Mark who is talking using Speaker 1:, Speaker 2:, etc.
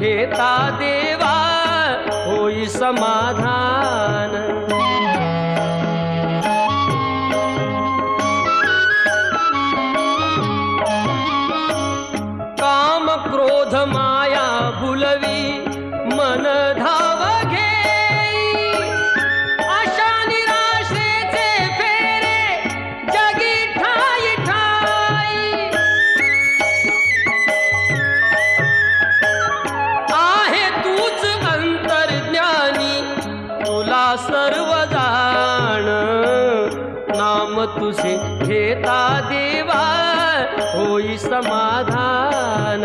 Speaker 1: घेता देवा होई समाधान। काम क्रोध माया भुलवी मन धाव घेई, आशा निराशेचे फेरे जगी ठाई ठाई। आहे तूच अंतर्ज्ञानी तुला सर्व जाण, नाम तुझे घेता देवा होई समाधान।